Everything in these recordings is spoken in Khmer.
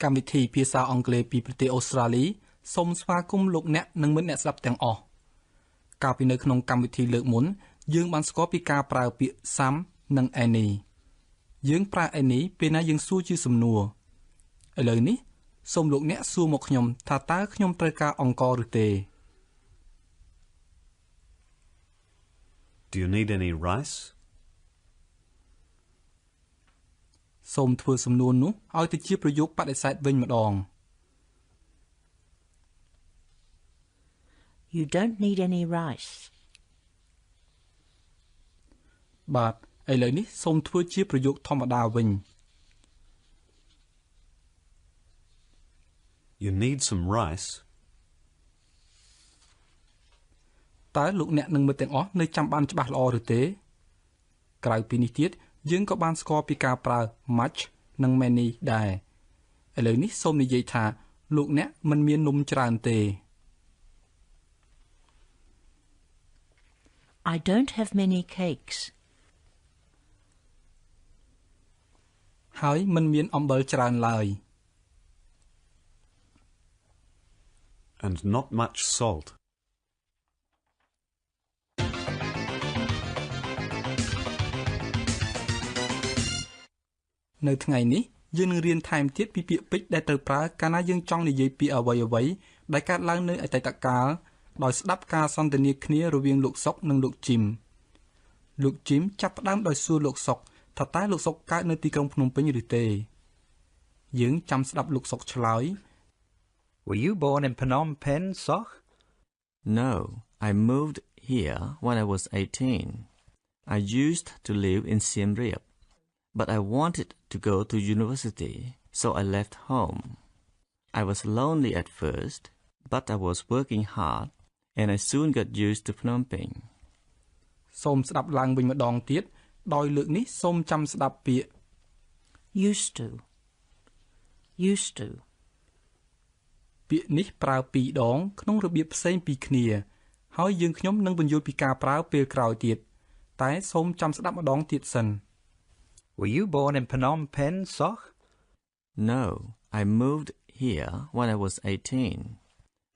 កម្មវិធីភាសាអង់គ្លេសពីប្រទេសអូស្ត្រាលីសូមស្វាគមន៍លោកអ្នកនិងមិត្តអ្នកស្ដាប់ទាំងអស់កាលពីនៅក្នុងកម្មវិធីលើកមុនយើងបានស្គាល់ពីការប្រើពាក្យ some និង any យើងប្រើ any ពេលណាយើងសួរជាសំណួរឥឡូវនេះសូមលោកអ្នកសួរមកខ្ញុំថាតើខ្ញុំត្រូវការអង្ករឬទេ Do you need any rice? សូមធ្វើសំណួរនោះឲ្យទៅជាប្រយោគបដិសេធវិញម្ដង You don't need any rice. បាទឥឡូវនេះសូមធ្វើជាប្រយោគធម្មតាវិញ You need some rice. តើលោកអ្នកនិងមិត្តទាំងអស់នៅចាំបានច្បាស់ល្អឬទេក្រៅពីនេះទៀតយើងក៏បានស្គាល់ពីការប្រើ much និង many ដែរឥឡូវនេះសូមនិយាយថាលោកអ្នកមិនមាននំច្រើនទេ I don't have many cakes. ហើយមិនមានអំបិលច្រើនឡើយ And not much salt. នៅថ្ងៃនេះយើងនឹងរៀនថែមទៀតពីពាក្យពេចន៍ដែលត្រូវប្រើកាលណាយើងចង់និយាយពីអ្វីៗដែលកើតឡើងនៅអតីតកាលដោយស្ដាប់ការសន្ទនាគ្នារវាងលោកសុកនិងលោកជីមលោកជីមចាប់ផ្ដើមដោយសួរលោកសុកថាតើលោកសុកកើតនៅទីក្រុងភ្នំពេញឬទេយើងចាំស្ដាប់លោកសុកឆ្លើយ Were you born in Phnom Penh, Sok? No, I moved here when I was 18. I used to live in Siem Reap, but I wanted to go to university, so I left home. I was lonely at first, but I was working hard, and I soon got used to Phnom Penh. សូមស្ដាប់ឡើងវិញម្ដងទៀតដោយលើកនេះសូមចាំស្ដាប់ពាក្យ Used to. Used to. ពាក្យនេះប្រើពីរដងក្នុងរបៀបផ្សេងពីគ្នាហើយយើងខ្ញុំនឹងបញ្យល់ពីការប្រើពេលក្រោយទៀតតែសូមចាំស្ដាប់ម្ដងទៀតសិន Were you born in Phnom Penh, Sok? No, I moved here when I was 18.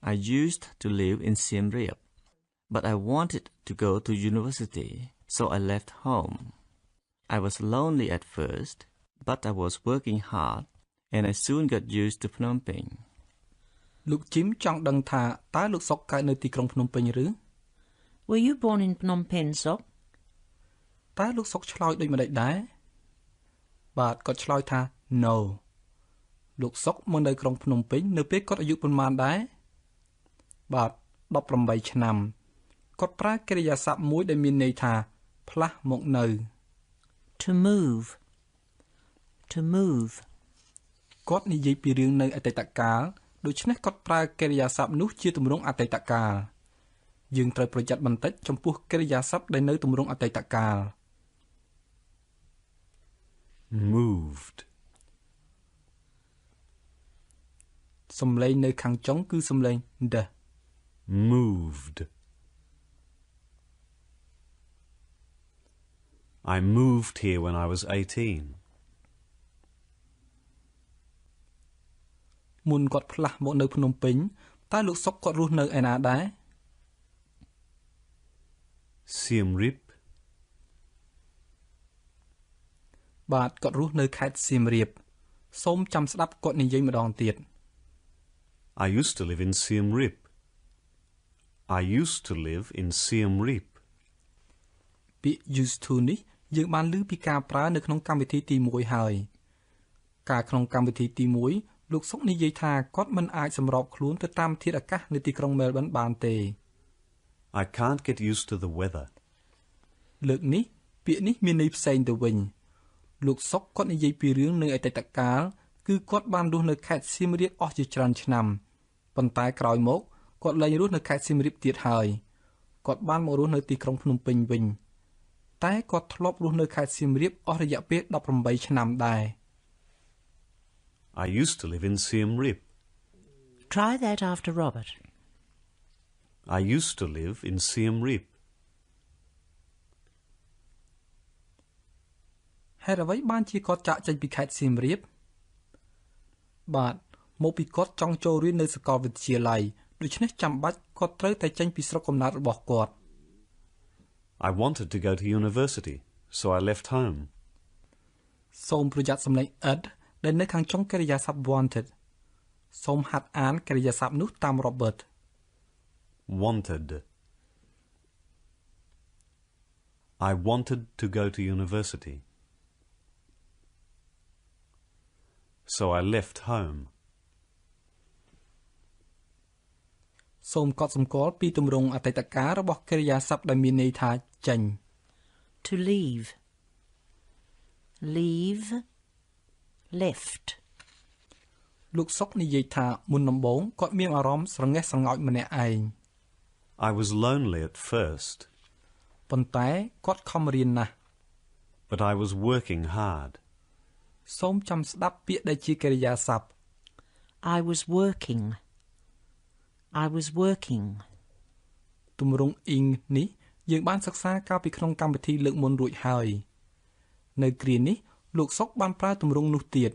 I used to live in Siem Reap, but I wanted to go to university, so I left home. I was lonely at first, but I was working hard, and I soon got used to Phnom Penh. លោកជីមចង់ដឹងថាតើលោកសុកកើតនៅទីក្រុងភ្នំពេញឬ Were you born in Phnom Penh, Sok? តើលោកសុកឆ្លើយដូចម្តេចដែរបាទគាត់ឆ្លើយថា No លោកសុកមកនៅក្រុងភ្នំពេញនៅពេលគាត់អាយុប៉ុន្មានដែរបាទ18ឆ្នាំគាត់ប្រើកិរិយាសព្ទមួយដែលមានន័យថាផ្លាស់មកនៅ To move. To move. គាត់និយាយពីរឿងនៅអតីតកាលដូច្នេះគាត់ប្រើកិរិយាសព្ទនោះជាទម្រង់អតីតកាលយើងត្រូវប្រយ័ត្នបន្តិចចំពោះកិរិយាសព្ទដែលនៅទម្រង់អតីតកាល Moved. សំឡេងនៅខាងចុងគឺសំឡេង the Moved. I moved here when I was 18. មុនគាត់ផ្លាស់មកនៅភ្នំពេញតើលោកសុកគាត់រស់នៅឯណាដែរ Siem Reap. បាទគាត់រស់នៅខេត្តសៀមរាបសូមចាំស្ដាប់គាត់និយាយម្ដងទៀត I used to live in Siem Reap. I used to live in Siem Reap. ពាក្យ used to នេះយើងបានឮពីការប្រើនៅក្នុងកម្មវិធីទី1ហើយការក្នុងកម្មវិធីទី1លោកសុកនិយាយថាគាត់មិនអាចសម្របខ្លួនទៅតាមធាតុអាកាសនៅទីក្រុង Melbourne បានទេ I can't get used to the weather. លើកនេះពាក្យនេះមានន័យផ្សេងទៅវិញលោកសុកគាត់និយាយពីរឿងនៅអតីតកាលគឺគាត់បានរស់នៅខេត្តសៀមរាបអស់ជាច្រើនឆ្នាំប៉ុន្តែក្រោយមកគាត់លែងរស់នៅខេត្តសៀមរាបទៀតហើយគាត់បានមករស់នៅទីក្រុងភ្នំពេញវិញតែគាត់ធ្លាប់រស់នៅខេត្តសៀមរាបអស់រយៈពេល18ឆ្នាំដែរ I used to live in Siem Reap. Try that after Robert. I used to live in Siem Reap. ហេតុអ្វីបានជាគាត់ចាកចេញពីខេត្តសៀមរាប បាទមកពីគាត់ចង់ចូលរៀននៅសាកលវិទ្យាល័យដូច្នេះចាំបាច់គាត់ត្រូវតែចេញពីស្រុកកំណើតរបស់គាត់ I wanted to go to university, so I left home. សូមប្រយ័ត្នសំឡេង ed ដែលនៅខាងចុងកិរិយាសព្ទ wanted សូមហាត់អានកិរិយាសព្ទនោះតាម Robert. Wanted. I wanted to go to university. So I left home. សូមកត់សម្គាល់ពីទម្រង់អតីតកាលរបស់កិរិយាសព្ទដែលមានន័យថាចេញ To leave. Leave. Left. លោកសុកនិយាយថាមុនដំបូងគាត់មានអារម្មណ៍ស្រងេះស្រងោចម្នាក់ឯង I was lonely at first, ប៉ុន្តែគាត់ខំរៀនណាស់ but I was working hard. សូមចាំស្ដាប់ពាក្យដែលជាកិរិយាសព្ទ I was working. I was working. ទម្រង់ ing នេះយើងបានសិក្សាកាលពីក្នុងកម្មវិធីលើកមុនរួចហើយនៅគ្រានេះលោកសុកបានប្រើទម្រង់នោះទៀត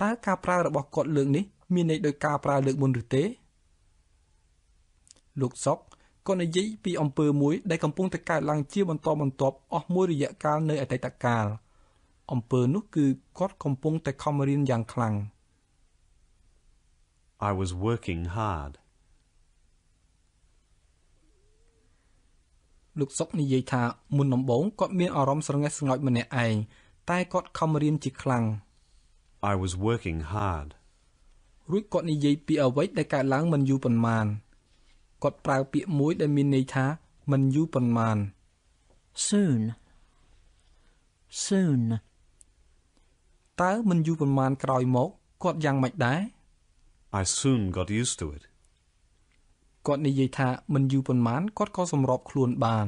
តើការប្រើរបស់គាត់លើកនេះមានន័យដោយការប្រើលើកមុនឬទេលោកសុកក៏និយាយពីអំពើមួយដែលកំពុងតែកើតឡើងជាបន្តបន្ទាប់អស់មួយរយៈកាលនៅអតីតកាលអំពើនោះគឺគាត់កំពុងតែខំរៀនយ៉ាងខ្លាំង I was working hard. លោកសុកនិយាយថាមុនដំបូងគាត់មានអារម្មណ៍ស្រងេះស្រងោចម្នាក់ឯងតែគាត់ខំរៀនជាខ្លាំង I was working hard. រួចគាត់និយាយពីអ្វីដែលកើតឡើងមិនយូរប៉ុន្មានគាត់ប្រើពាក្យមួយដែលមានន័យថាមិនយូរប៉ុន្មាន Soon. Soon. តើមិនយូរប៉ុន្មានក្រោយមកគាត់យ៉ាងម៉េចដែរ I soon got used to it. គាត់និយាយថាមិនយូរប៉ុន្មានគាត់ក៏សម្របខ្លួនបាន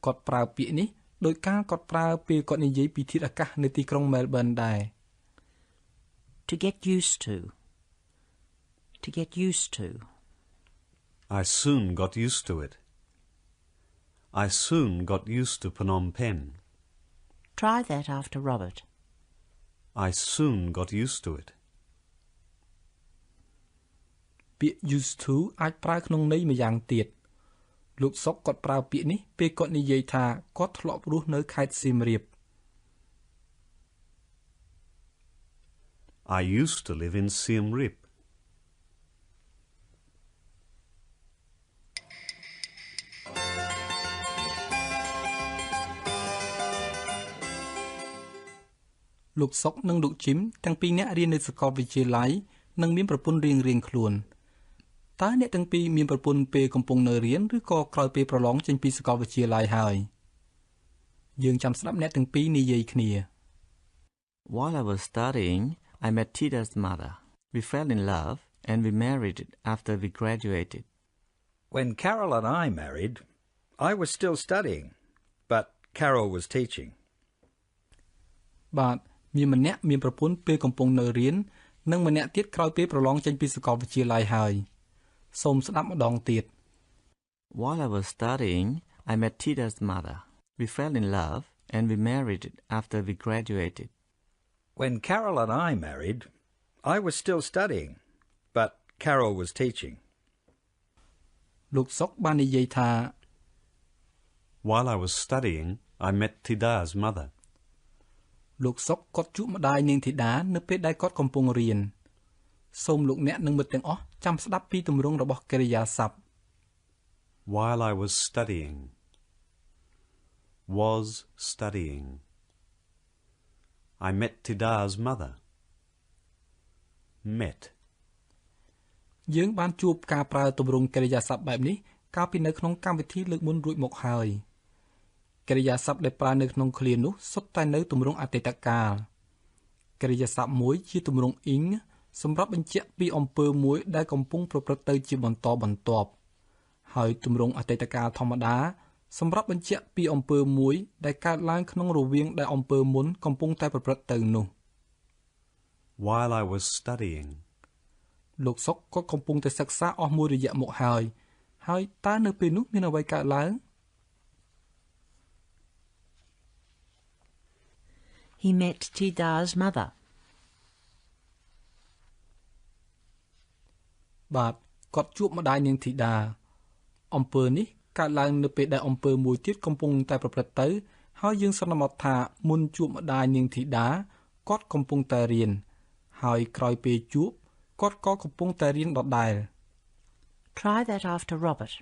គាត់ប្រើពាក្យនេះដោយការគាត់ប្រើពេលគាត់និយាយពីធាតុអាកាសនៅទីក្រុង Melbourne ដែរ To get used to. To get used to. I soon got used to it. I soon got used to Phnom Penh. Try that after Robert. I soon got used to it. ពាក្យ used to អាចប្រើក្នុងន័យម្យ៉ាងទៀតលោកសុកគាត់ប្រើពាក្យនេះពេលគាត់និយាយថាគាត់ធ្លាប់រស់នៅខេត្តសៀមរាប I used to live in Siem Reap. លោកសុកនិងលោកជីមទាំងពីរនាក់រៀននៅសាកលវិទ្យាល័យនិងមានប្រពន្ធរៀងៗខ្លួនតើអ្នកទាំងពីរមានប្រពន្ធពេលកំពុងនៅរៀនឬក៏ក្រោយពេលប្រឡងចេញពីសាកលវិទ្យាល័យហើយយើងចាំស្ដាប់អ្នកទាំងពីរនិយាយគ្នា While I was studying, I met Tita's mother. We fell in love and we married after we graduated. When Carol and I married, I was still studying, but Carol was teaching. បាទមានម្នាក់មានប្រពន្ធពេលកំពុងនៅរៀននិងម្នាក់ទៀតក្រោយពេលប្រឡងចេញពីសាកលវិទ្យាល័យហើយសូមស្ដាប់ម្ដងទៀត While I was studying, I met Tita's mother. We fell in love and we married after we graduated. When Carol and I married, I was still studying, but Carol was teaching. លោកសុកបាននិយាយថា While I was studying, I met Tida's mother. លោកសុកគាត់ជួបម្ដាយនាងធីតានៅពេលដែលគាត់កំពុងរៀនសូមលោកអ្នកនិងមិត្តទាំងអស់ចាំស្ដាប់ពីទម្រង់របស់កិរិយាសព្ទ While I was studying. Was studying. I met Tida's mother. Met. យើងបានជួបការប្រើទម្រង់កិរិយាសព្ទបែបនេះកាលពីនៅក្នុងកម្មវិធីលើកមុនរួចមកហើយកិរិយាសព្ទដែលប្រើនៅក្នុងឃ្លានោះសុទ្ធតែនៅទម្រង់អតីតកាលកិរិយាសព្ទមួយជាទម្រង់ ing សម្រាប់បញ្ជាក់ពីអំពើមួយដែលកំពុងប្រព្រឹត្តទៅជាបន្តបន្ទាប់ហើយទម្រង់អតីតកាលធម្មតាសម្រាប់បញ្ជាក់ពីអំពើមួយដែលកើតឡើងក្នុងរវាងដែលអំពើមុនកំពុងតែប្រព្រឹត្តទៅនោះ While I was studying. លោកសុកគាត់កំពុងតែសិក្សាអស់មួយរយៈមកហើយតើនៅពេលនោះមានអ្វីកើតឡើង He met Tida's mother. បាទគាត់ជួបម្ដាយនាងធីតាអំពើនេះកើតឡើងនៅពេលដែលអំពើមួយទៀតកំពុងតែប្រព្រឹត្តទៅហើយយើងសន្មតថាមុនជួបម្ដាយនាងធីតាគាត់កំពុងតែរៀនហើយក្រោយពេលជួបគាត់ក៏កំពុងតែរៀនដដែល Try that after Robert.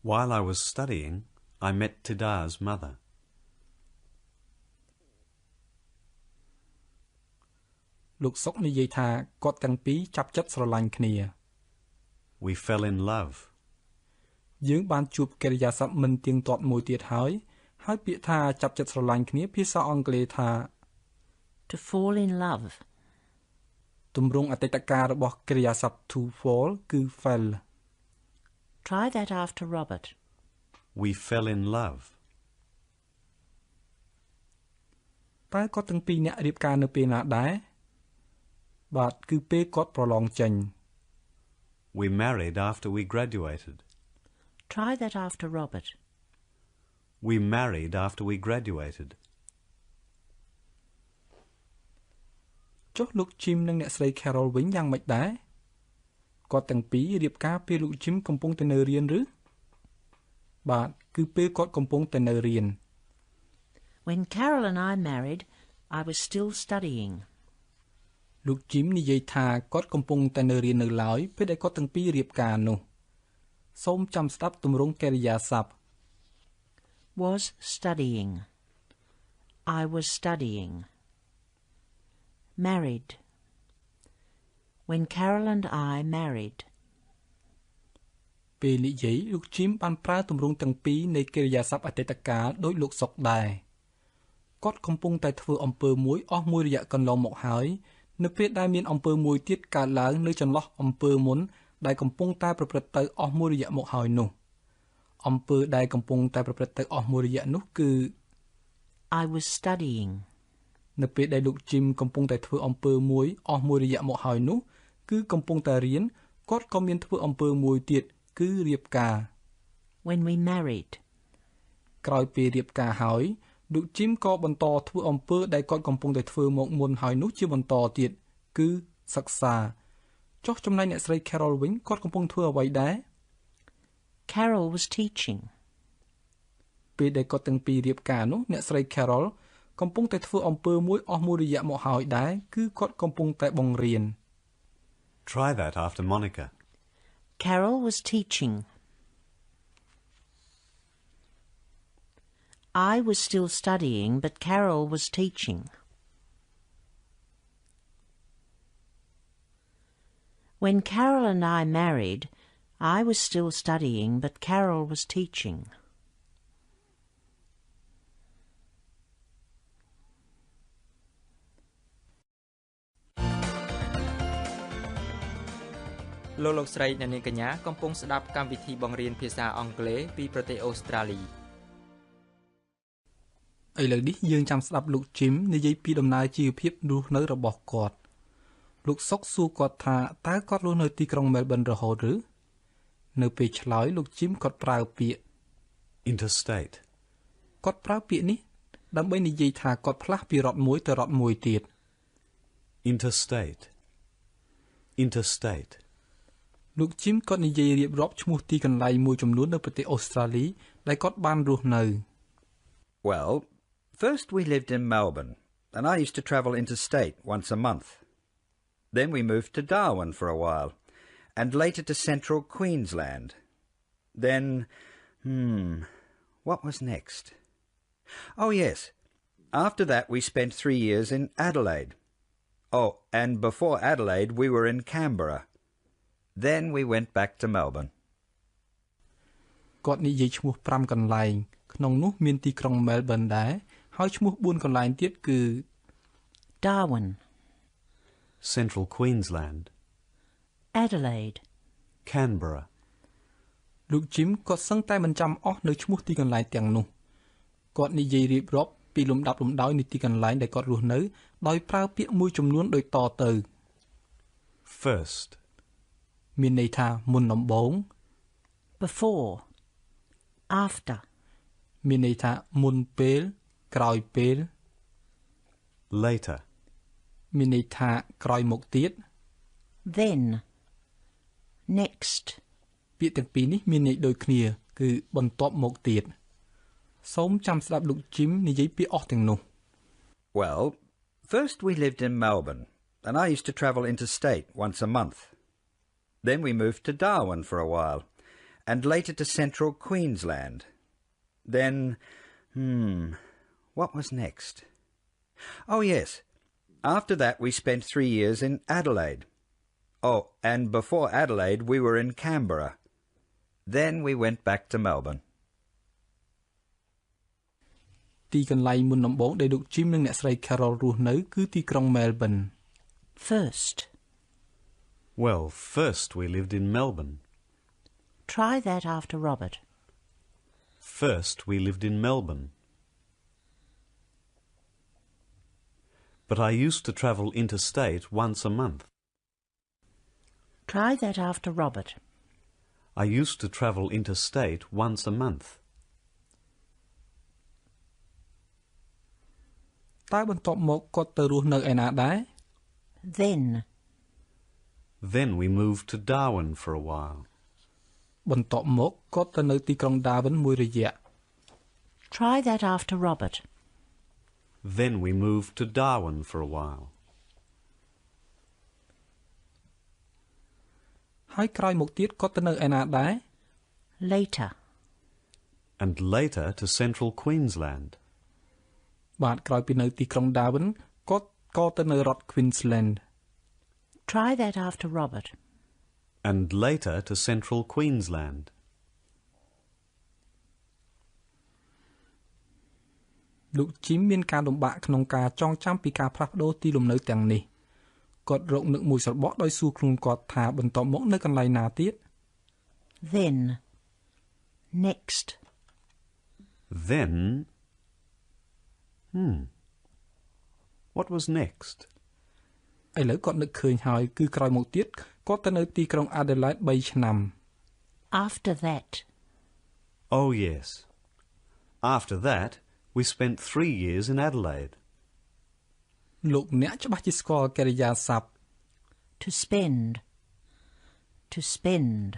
While I was studying, I met Tida's mother. លោកសុកនិយាយថាគាត់ទាំងពីរចាប់ចិត្តស្រឡាញ់គ្នា We fell in love. យើងបានជួបកិរិយាសព្ទមិនទៀងទាត់មួយទៀតហើយពាក្យថាចាប់ចិត្តស្រឡាញ់គ្នាភាសាអង់គ្លេសថា To fall in love. ទម្រង់អតីតកាលរបស់កិរិយាសព្ទ to fall គឺ fell. Try that after Robert. We fell in love. តែគាត់ទាំងពីរនាក់រៀបការនៅពេលណាដែរបាទគឺពេលគាត់ប្រឡងចេញ We married after we graduated. Try that after Robert. We married after we graduated. ចុះលោក Jim និងអ្នកស្រី Carol វិញយ៉ាងម៉េចដែរគាត់ទាំងពីររៀបការពេលលោក Jim កំពុងតែនៅរៀនឬបាទគឺពេលគាត់កំពុងតែនៅរៀន When Carol and I married, I was still studying. លោក Jim និយាយថាគាត់កំពុងតែនៅរៀននៅឡើយពេលដែលគាត់ទាំងពីររៀបការនោះសូមចាំស្ដាប់ទម្រង់កិរិយាសព្ទ Was studying. I was studying. Married. When Carol and I married. ពេលនិយាយលោក Jim បានប្រើទម្រង់ទាំងពីរនៃកិរិយាសព្ទអតីតកាលដោយលោកសុកដែរគាត់កំពុងតែធ្វើអំពើមួយអស់មួយរយៈកន្លងមកហើយនៅពេលដែលមានអំពើមួយទៀតកើតឡើងនៅចន្លោះអំពើមុនដែលកំពុងតែប្រព្រឹត្តទៅអស់មួយរយៈមកហើយនោះអំពើដែលកំពុងតែប្រព្រឹត្តទៅអស់មួយរយៈនោះគឺ I was studying. នៅពេលដែលលោក Jim កំពុងតែធ្វើអំពើមួយអស់មួយរយៈមកហើយនោះគឺកំពុងតែរៀនគាត់ក៏មានធ្វើអំពើមួយទៀតគឺរៀបការ When we married. ក្រោយពេលរៀបការហើយលោក Jim ក៏បន្តធ្វើអំពើដែលគាត់កំពុងតែធ្វើមកមុនហើយនោះជាបន្តទៀតគឺសិក្សាចុះចំណែកអ្នកស្រី Carol វិញគាត់កំពុងធ្វើអ្វីដែរ Carol was teaching. ពេលដែលគាត់ទាំងពីររៀបការនោះអ្នកស្រី Carol កំពុងតែធ្វើអំពើមួយអស់មួយរយៈមកហើយដែរគឺគាត់កំពុងតែបង្រៀន Try that after Monica. Carol was teaching. I was still studying, but Carol was teaching. When Carol and I married, I was still studying, but Carol was teaching. លោកស្រីអ្នកនាងកញ្ញាកំពុងស្ដាប់កម្មវិធីបង្រៀនភាសាអង់គ្លេសពីប្រទេសអូស្ត្រាលីឥឡូវនេះយើងចាំស្ដាប់លោក Jim និយាយពីដំណើរជីវភាពរស់នៅរបស់គាត់លោកសុកសួរគាត់ថាតើគាត់រស់នៅទីក្រុង Melbourne រហូតឬនៅពេលឆ្លើយលោក Jim គាត់ប្រើពាក្យ Interstate. គាត់ប្រើពាក្យនេះដើម្បីនិយាយថាគាត់ផ្លាស់ពីរដ្ឋមួយទៅរដ្ឋមួយទៀត Interstate. Interstate. លោក Jim គាត់និយាយរៀបរាប់ឈ្មោះទីកន្លែងមួយចំនួននៅប្រទេសអូស្ត្រាលីដែលគាត់បានរស់នៅ Well, first we lived in Melbourne, and I used to travel interstate once a month. Then we moved to Darwin for a while, and later to central Queensland. Then, what was next? Oh, yes. After that, we spent 3 years in Adelaide. Oh, and before Adelaide, we were in Canberra. Then we went back to Melbourne. គាត់និយាយឈ្មោះ5កន្លែងក្នុងនោះមានទីក្រុង Melbourne ដែរហើយឈ្មោះ4កន្លែងទៀតគឺ Darwin. Central Queensland. Adelaide. Canberra. លោក Jim គាត់សឹងតែមិនចាំអស់នៅឈ្មោះទីកន្លែងទាំងនោះគាត់និយាយរៀបរាប់ពីលំដាប់លំដោយនៃទីកន្លែងដែលគាត់រស់នៅដោយប្រើពាក្យមួយចំនួនដូចតទៅ First. មានន័យថាមុនដំបូង Before. After. មានន័យថាមុនពេលក្រោយពេល Later. មានន័យថាក្រោយមកទៀត Then. Next. ពាក្យទាំងពីរនេះមានន័យដូចគ្នាគឺបន្ទាប់មកទៀតសូមចាំស្ដាប់លោក Jim និយាយពាក្យអស់ទាំងនោះ Well, first we lived in Melbourne, and I used to travel interstate once a month. Then we moved to Darwin for a while, and later to central Queensland. Then, what was next? Oh, yes. After that, we spent 3 years in Adelaide. Oh, and before Adelaide, we were in Canberra. Then we went back to Melbourne. ទីកន្លែងមុនដំបូងដែលលោក Jim និងអ្នកស្រី Carol រស់នៅគឺទីក្រុង Melbourne. First. Well, first we lived in Melbourne. Try that after Robert. First we lived in Melbourne. But I used to travel interstate once a month. Try that after Robert. I used to travel interstate once a month. តើបន្ទាប់មកគាត់ទៅរស់នៅឯណាដែរ Then we moved to Darwin for a while. បន្ទាប់មកគាត់ទៅនៅទីក្រុង Darwin មួយរយៈ Try that after Robert. Then we moved to Darwin for a while. ហើយក្រោយមកទៀតគាត់ទៅនៅឯណាដែរ Later. And later to central Queensland. បាទក្រោយពីនៅទីក្រុង Darwin គាត់ក៏ទៅនៅរដ្ឋ Queensland. Try that after Robert. And later to central Queensland. លោក Jim មានការលំបាកក្នុងការចងចាំពីការផ្លាស់ប្ដូរទីលំនៅទាំងនេះគាត់រកនឹកមួយស្របក់ដោយសួរខ្លួនគាត់ថាបន្ទាប់មកនៅកន្លែងណាទៀត Then. Next. Then... What was next? ឥឡូវគាត់នឹកឃើញហើយគឺក្រោយមកទៀតគាត់ទៅនៅទីក្រុង Adelaide 3 ឆ្នាំ After that. Oh, yes. After that, we spent 3 years in Adelaide. លោកអ្នកច្បាស់ជាស្គាល់កិរិយាសព្ទ To spend. To spend.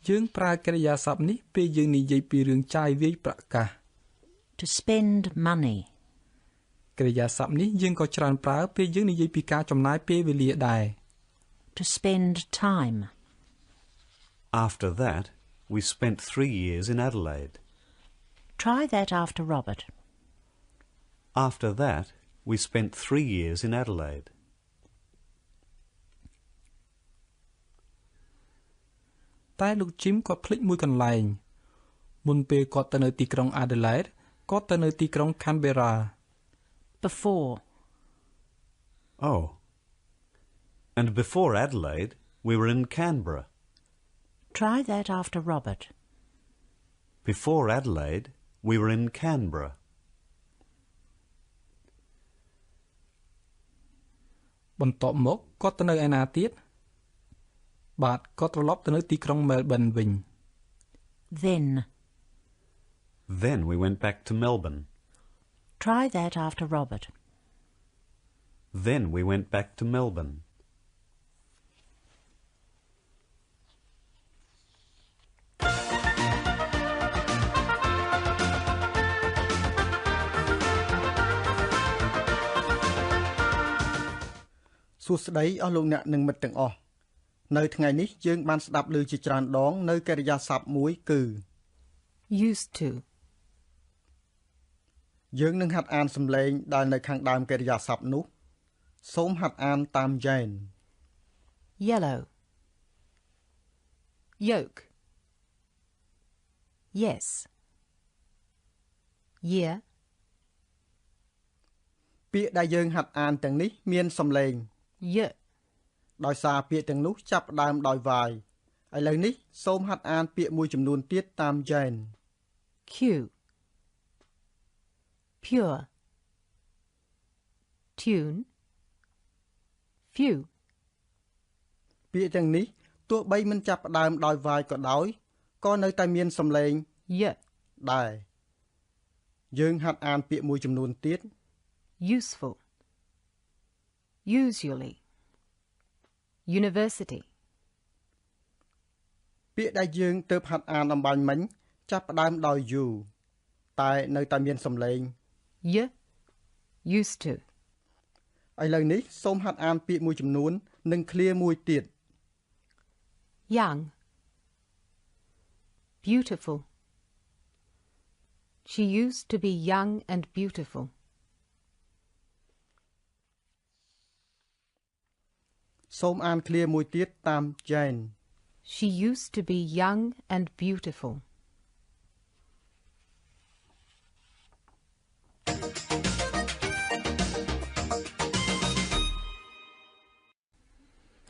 យើងប្រើកិរិយាសព្ទនេះពេលយើងនិយាយពីរឿងចាយវាយប្រកាស To spend money. កិរិយាសព្ទនេះយើងក៏ច្រើនប្រើពេលយើងនិយាយពីការចំណាយពេលវេលាដែរ To spend time. After that, we spent 3 years in Adelaide. Try that after Robert. After that, we spent 3 years in Adelaide. តែលោក Jim គាត់ភ្លេចមួយកន្លែងមុនពេលគាត់ទៅនៅទីក្រុង Adelaide គាត់ទៅនៅទីក្រុង Canberra Before. Oh. And before Adelaide, we were in Canberra. Try that after Robert. Before Adelaide, we were in Canberra. បន្ទាប់មកគាត់ទៅនៅឯណាទៀតបាទគាត់ត្រឡប់ទៅនៅទីក្រុង Melbourne វិញ Then we went back to Melbourne. Try that after Robert. Then we went back to Melbourne. សួស្តីអស់លោកអ្នកនិងមិត្តទាំងអស់នៅថ្ងៃនេះយើងបានស្ដាប់ឮជាច្រើនដងនៅកិរិយាសព្ទមួយគឺ used to យើងនឹងហាត់អានសំឡេងដែលនៅខាងដើមកិរិយាសព្ទនោះសូមហាត់អានតាម Jane yellow yolk yes year ពាក្យដែលយើងហាត់អានទាំងនេះមានសំឡេង y ដោយសារពាក្យទាំងនោះចាប់ផ្ដើមដោយវាយឥឡូវនេះសូមហាត់អានពាក្យមួយចំនួនទៀតតាម Jane Q pure tune few ពាក្យទាំងនេះទោះបីមិនចាប់ផ្ដើមដោយវាយក៏ដោយក៏នៅតែមានសំឡេង y ដែរយើងហាត់អានពាក្យមួយចំនួនទៀត useful usually university ពាក្យដែលយើងទើបហាត់អានអំបញ្ញមិញចាប់ផ្ដើមដោយ you តែនៅតែមានសំឡេង y used to ឥឡូវនេះសូមហាត់អានពាក្យមួយចំនួននិងឃ្លាមួយទៀត young beautiful she used to be young and beautiful សូមអានឃ្លាមួយទៀតតាម Jane she used to be young and beautiful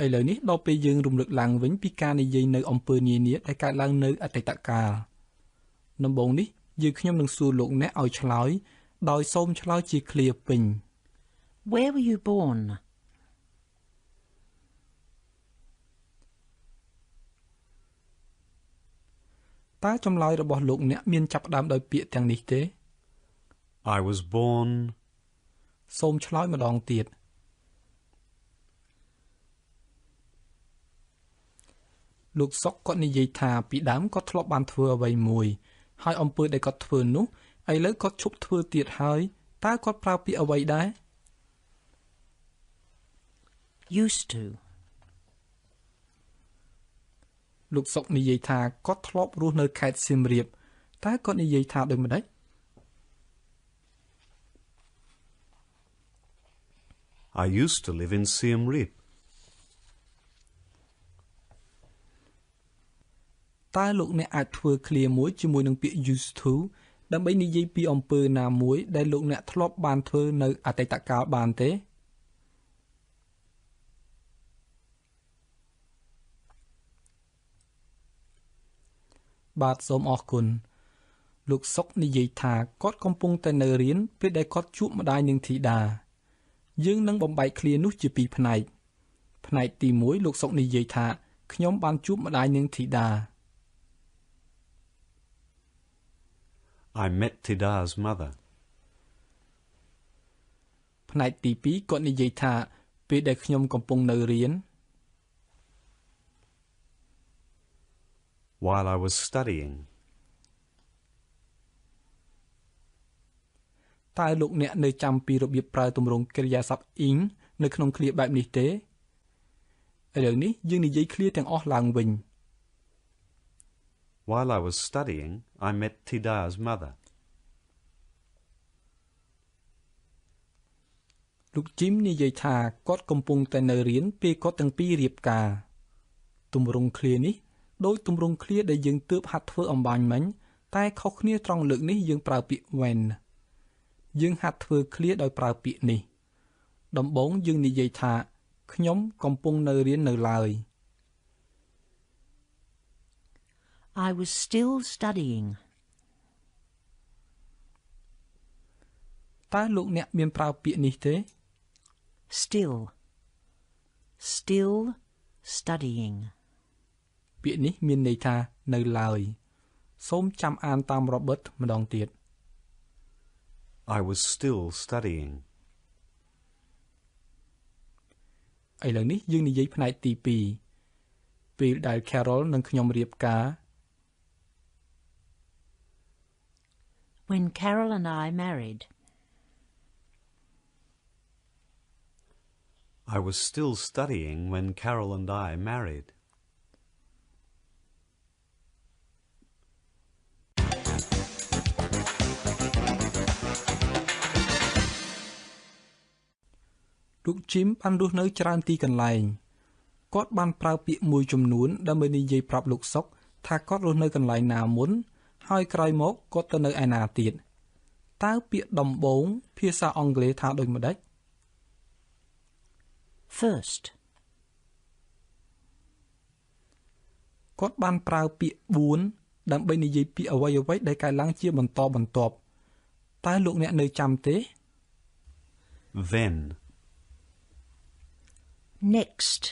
ឥឡូវនេះដល់ពេលយើងរំលឹកឡើងវិញពីការនិយាយនៅអំពើនានាដែលកើតឡើងនៅអតីតកាលដំបូងនេះយើងខ្ញុំនឹងសួរលោកអ្នកឲ្យឆ្លើយដោយសូមឆ្លើយជាឃ្លាពេញ Where were you born? តើចម្លើយរបស់លោកអ្នកមានចាប់ផ្ដើមដោយពាក្យទាំងនេះទេ I was born សូមឆ្លើយម្ដងទៀតលោកសុកគាត់និយាយថាពីដើមគាត់ធ្លាប់បានធ្វើអ្វីមួយហើយអំពើដែលគាត់ធ្វើនោះឥឡូវគាត់ឈប់ធ្វើទៀតហើយតើគាត់ប្រើពាក្យអ្វីដែរ Used to. លោកសុកនិយាយថាគាត់ធ្លាប់រស់នៅខេត្តសៀមរាបតើគាត់និយាយថាដូចម្ដេច I used to live in Siem Reap. តើលោកអ្នកអាចធ្វើឃ្លាមួយជាមួយនឹងពាក្យ used to ដើម្បីនិយាយពីអំពើណាមួយដែលលោកអ្នកធ្លាប់បានធ្វើនៅអតីតកាលបានទេបាទសូមអរគុណលោកសុកនិយាយថាគាត់កំពុងតែនៅរៀនពេលដែលគាត់ជួបម្ដាយនិងធីតាយើងនឹងបំបែកឃ្លានោះជាពីរផ្នែកផ្នែកទី1លោកសុកនិយាយថាខ្ញុំបានជួបម្ដាយនិងធីតា I met Tida's mother. ផ្នែកទី2គាត់និយាយថាពេលដែលខ្ញុំកំពុងនៅរៀន While I was studying. តើលោកអ្នកនៅចាំពីរបៀបប្រើទម្រង់កិរិយាសព្ទ ing នៅក្នុងឃ្លាបែបនេះទេឥឡូវនេះយើងនិយាយឃ្លាទាំងអស់ឡើងវិញ While I was studying, I met Tida's mother. លោកជីមនិយាយថាគាត់កំពុងតែនៅរៀនពេលគាត់ទាំងពីររៀបការទម្រង់ឃ្លានេះដោយទម្រង់ឃ្លាដែលយើងទើបហាត់ធ្វើអំបញ្ញមិញតែខុសគ្នាត្រង់លើកនេះយើងប្រើពាក្យ when យើងហាត់ធ្វើឃ្លាដោយប្រើពាក្យនេះដំបូងយើងនិយាយថាខ្ញុំកំពុងនៅរៀននៅឡើយ I was still studying. តើលោកអ្នកមានប្រើពាក្យនេះទេ Still studying. ពាក្យនេះមានន័យថានៅឡើយសូមចាំអានតាមរបបម្ដងទៀត I was still studying. ឥឡូវនេះយើងនិយាយផ្នែកទី2ពេលដែល Carol និងខ្ញុំរៀបការ When Carol and I married. I was still studying when Carol and I married. Lúc Jim បានរស់នៅច្រើនទីកន្លែងគាត់បានប្រើពាក្យមួយចំនួនដើម្បីនិយាយប្រាប់លោកសុកថាគាត់រស់នៅកន្លែងណាមុនហើយក្រោយមកគាត់ទៅនៅឯណាទៀតតើពាក្យដំបូងភាសាអង់គ្លេសថាដូចម្ដេច First. គាត់បានប្រើពាក្យ4ដើម្បីនិយាយពីអ្វីៗដែលកើតឡើងជាបន្តបន្ទាប់តើលោកអ្នកនៅចាំទេ Then. Next.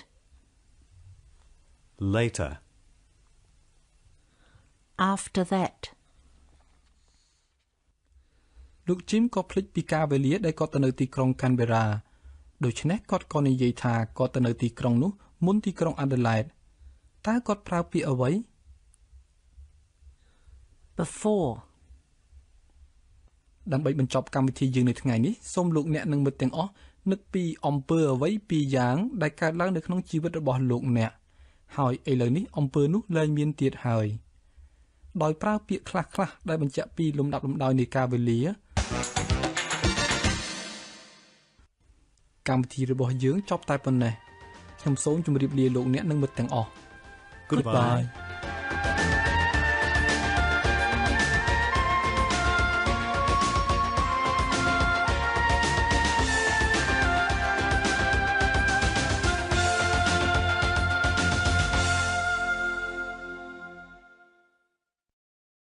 Later. After that. លោក Jim ក៏ភ្លេចពីការវេលាដែលគាត់ទៅនៅទីក្រុង Canberra ដូច្នេះគាត់ក៏និយាយថាគាត់ទៅនៅទីក្រុងនោះមុនទីក្រុង Adelaide តើគាត់ប្រើពាក្យអ្វី Before. ដើម្បីបញ្ចប់កម្មវិធីយើងនៅថ្ងៃនេះសូមលោកអ្នកនិងមិត្តទាំងអស់នឹកពីអំពើអ្វីពីរយ៉ាងដែលកើតឡើងនៅក្នុងជីវិតរបស់លោកអ្នកហើយឥឡូវនេះអំពើនោះលែងមានទៀតហើយដោយប្រើពាក្យខ្លះៗដែលបញ្ជាក់ពីលំដាប់លំដោយនៃកាលវេលាកម្មវិធីរបស់យើងចប់តែប៉ុណ្ណេះខ្ញុំសូមជម្រាបលាលោកអ្នកនិងមិត្តទាំងអស់ Goodbye